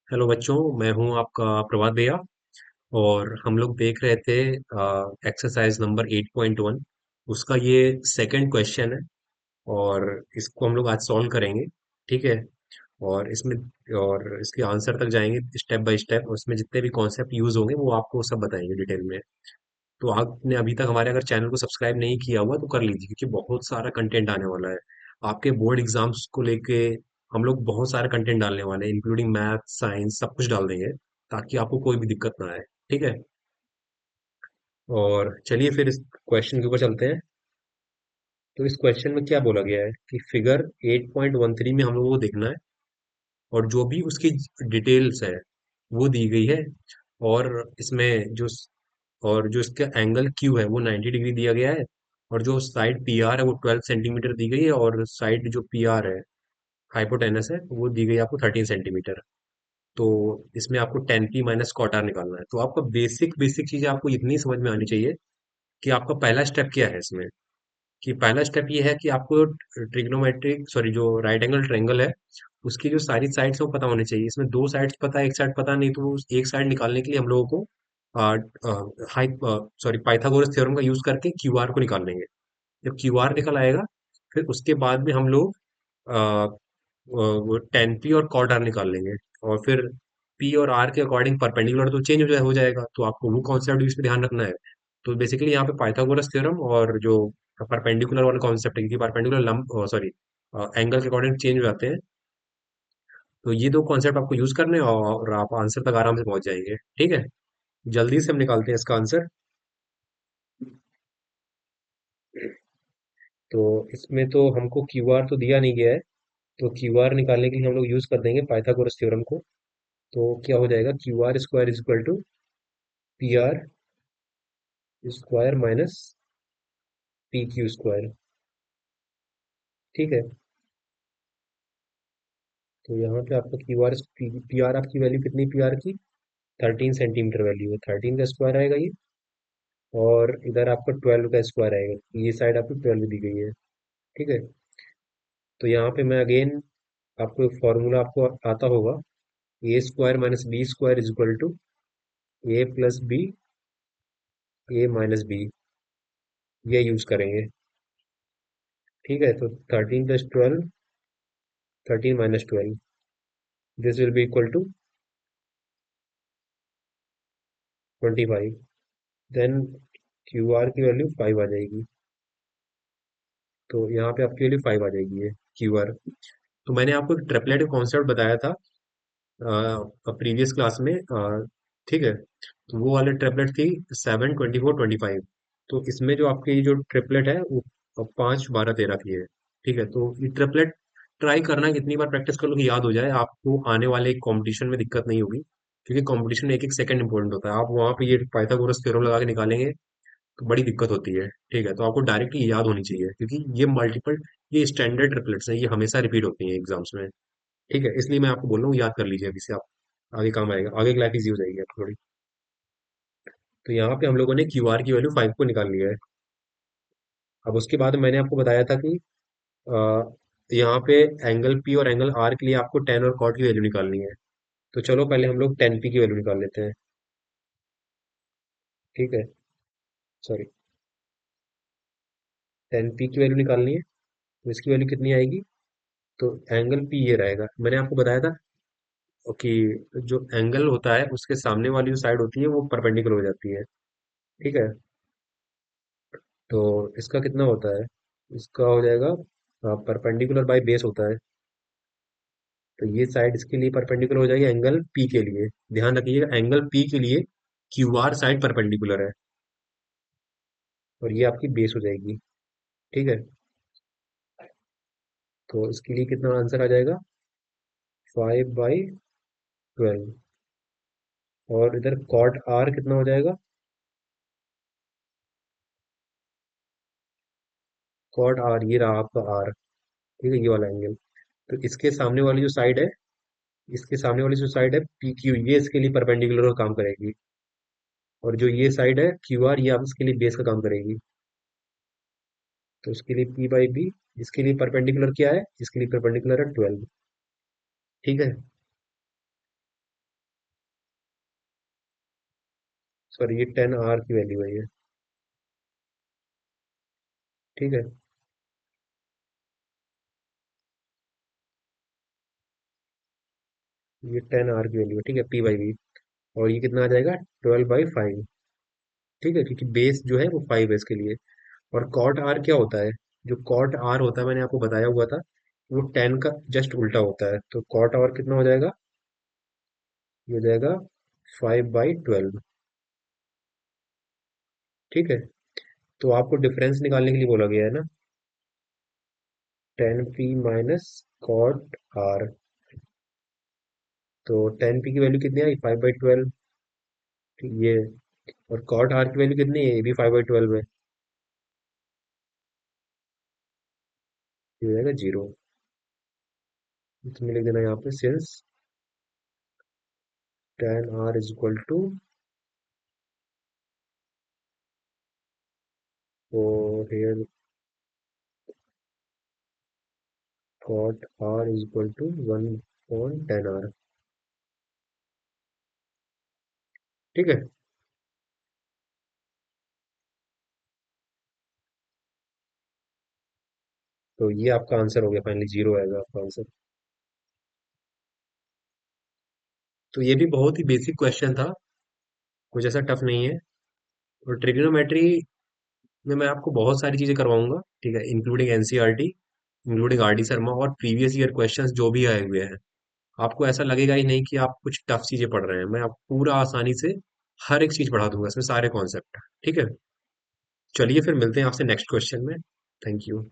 Hello बच्चों, मैं हूं आपका प्रभात भैया। और हम लोग देख रहे थे एक्सरसाइज नंबर 8.1। उसका ये सेकंड क्वेश्चन है और इसको हम लोग आज सॉल्व करेंगे। ठीक है। और इसमें और इसके आंसर तक जाएंगे स्टेप बाय स्टेप, और उसमें जितने भी कॉन्सेप्ट यूज होंगे वो आपको सब बताएंगे डिटेल में। तो आपने अभी तक हमारे अगर चैनल को सब्सक्राइब नहीं किया हुआ तो कर लीजिए, क्योंकि बहुत सारा कंटेंट आने वाला है आपके बोर्ड एग्जाम्स को लेके। हम लोग बहुत सारा कंटेंट डालने वाले हैं, इंक्लूडिंग मैथ साइंस सब कुछ डाल देंगे, ताकि आपको कोई भी दिक्कत ना आए। ठीक है। और चलिए फिर इस क्वेश्चन के ऊपर चलते हैं। तो इस क्वेश्चन में क्या बोला गया है कि फिगर 8.13 में हम लोगों को देखना है, और जो भी उसकी डिटेल्स है वो दी गई है। और इसमें जो इसका एंगल क्यू है वो 90 डिग्री दिया गया है। और जो साइड पी आर है वो 12 सेंटीमीटर दी गई है, और साइड जो पी आर है, हाइपोटेनस है, वो दी गई है आपको 13 सेंटीमीटर। तो इसमें आपको 10p माइनस कॉट आर निकालना है। तो आपका बेसिक बेसिक चीज़ आपको इतनी समझ में आनी चाहिए कि आपका पहला स्टेप क्या है इसमें। कि पहला स्टेप ये है कि आपको ट्रिग्नोमेट्रिक सॉरी जो राइट एंगल ट्रायंगल है उसकी जो सारी साइड्स है वो पता होनी चाहिए। इसमें दो साइड्स पता है, एक साइड पता नहीं, तो उस एक साइड निकालने के लिए हम लोगों को हाई सॉरी पाइथागोरस थ्योरम का यूज करके क्यू आर को निकाल लेंगे। जब क्यू आर निकल आएगा, फिर उसके बाद में हम लोग वो 10p और कॉट आर निकाल लेंगे। और फिर p और r के अकॉर्डिंग परपेंडिकुलर तो चेंज हो जाएगा, तो आपको वो कॉन्सेप्ट भी इसमें ध्यान रखना है। तो बेसिकली यहाँ पे पाइथागोरस थ्योरम और जो परपेंडिकुलर वाला कॉन्सेप्ट है, क्योंकि परपेंडिकुलर लंब सॉरी एंगल के अकॉर्डिंग चेंज हो जाते हैं। तो ये दो कॉन्सेप्ट आपको यूज करने हैं और आप आंसर तक आराम से पहुंच जाएंगे। ठीक है। जल्दी से हम निकालते हैं इसका आंसर। तो इसमें तो हमको क्यू आर तो दिया नहीं गया है, तो क्यू आर निकालने के लिए हम लोग यूज कर देंगे पाइथागोरस थ्योरम को। तो क्या हो जाएगा, Q R square is equal to P R square minus P Q square. ठीक है। तो यहाँ पे आपका क्यू आर पी आर आपकी वैल्यू कितनी, पी आर की 13 सेंटीमीटर वैल्यू है, 13 का स्क्वायर आएगा ये। और इधर आपका 12 का स्क्वायर आएगा, ये साइड आपको 12 दी गई है। ठीक है। तो यहाँ पे मैं अगेन आपको फॉर्मूला आपको आता होगा, a square minus b square is equal to a plus b a minus b, ये यूज करेंगे। ठीक है। तो 13 + 12, 13 - 12, this will be equal to 25। Then Q R की वैल्यू 5 आ जाएगी। तो यहाँ पे आपकी वैल्यू 5 आ जाएगी है क्यू आर। तो मैंने आपको एक ट्रिपलेट का कॉन्सेप्ट बताया था प्रीवियस क्लास में। ठीक है। तो वो वाले ट्रिपलेट थी 7, 24, 25। तो इसमें जो आपकी जो ट्रिपलेट है वो 5, 12, 13 की है। ठीक है। तो ये ट्रिपलेट ट्राई करना, कितनी बार प्रैक्टिस कर लो कि याद हो जाए, आपको आने वाले कंपटीशन में दिक्कत नहीं होगी। क्योंकि कंपटीशन में एक एक सेकंड इंपॉर्टेंट होता है, आप वहां पे ये पाइथागोरस थ्योरम लगा के निकालेंगे तो बड़ी दिक्कत होती है। ठीक है। तो आपको डायरेक्टली याद होनी चाहिए, क्योंकि ये स्टैंडर्ड ट्रिपलेट्स हैं, ये हमेशा रिपीट होती हैं एग्जाम्स में। ठीक है। इसलिए मैं आपको बोल रहा हूँ याद कर लीजिए अभी से, आप आगे काम आएगा, आगे की लाइफ इजी हो जाएगी आपकी थोड़ी। तो यहाँ पे हम लोगों ने क्यू आर की वैल्यू 5 को निकाल लिया है। अब उसके बाद मैंने आपको बताया था कि अ, यहाँ पे एंगल पी और एंगल आर के लिए आपको टेन और कॉट की वैल्यू निकालनी है। तो चलो पहले हम लोग 10p की वैल्यू निकाल लेते हैं। ठीक है। सॉरी, 10p की वैल्यू निकालनी है। तो इसकी वैल्यू कितनी आएगी, तो एंगल पी ये रहेगा, मैंने आपको बताया था कि जो एंगल होता है उसके सामने वाली जो साइड होती है वो परपेंडिकुलर हो जाती है। ठीक है। तो इसका कितना होता है, इसका हो जाएगा परपेंडिकुलर बाय बेस होता है। तो ये साइड इसके लिए परपेंडिकुलर हो जाएगी एंगल पी के लिए। ध्यान रखिएगा, एंगल पी के लिए क्यू आर साइड परपेंडिकुलर है, और ये आपकी बेस हो जाएगी। ठीक है। तो इसके लिए कितना आंसर आ जाएगा, 5/12। और इधर कॉट आर कितना हो जाएगा, कॉट आर ये रहा आपका आर। ठीक है, ये वाला एंगल। तो इसके सामने वाली जो साइड है, इसके सामने वाली जो साइड है पी क्यू, ये इसके लिए परपेंडिकुलर काम करेगी। और जो ये साइड है क्यू आर, ये आप इसके लिए बेस का काम करेगी। तो इसके लिए p/b, इसके लिए परपेंडिकुलर क्या है, इसके लिए परपेंडिकुलर है 12। ठीक है। सॉरी, ये 10 आर की वैल्यू है ये। ठीक है। ये 10 आर की वैल्यू है, ठीक है, P/V। और ये कितना आ जाएगा, 12/5। ठीक है, क्योंकि बेस जो है वो 5 है इसके लिए। और कॉट आर क्या होता है, जो कॉट आर होता है मैंने आपको बताया हुआ था, वो 10 का जस्ट उल्टा होता है। तो कॉट आर कितना हो जाएगा, ये हो जाएगा 5/12। ठीक है। तो आपको डिफरेंस निकालने के लिए बोला गया है ना, 10P - कॉट आर। तो 10P की वैल्यू कितनी आई, 5/12। ये, और कॉट आर की वैल्यू कितनी है, ये भी 5/12 है। ये हो जाएगा 0। इसमें लिख देना यहाँ पे, सिंस 10R = और हेयर cot R = 1/10R। ठीक है। तो ये आपका आंसर हो गया, फाइनली 0 आएगा आपका आंसर। तो ये भी बहुत ही बेसिक क्वेश्चन था, कुछ ऐसा टफ नहीं है। और ट्रिग्नोमेट्री में मैं आपको बहुत सारी चीजें करवाऊंगा, ठीक है, including NCERT, including R D Sharma, और प्रीवियस ईयर क्वेश्चंस जो भी आए हुए हैं। आपको ऐसा लगेगा ही नहीं कि आप कुछ टफ चीजें पढ़ रहे हैं। मैं आपको पूरा आसानी से हर एक चीज पढ़ा दूंगा, इसमें सारे कॉन्सेप्ट। ठीक है। चलिए फिर मिलते हैं आपसे नेक्स्ट क्वेश्चन में। Thank you.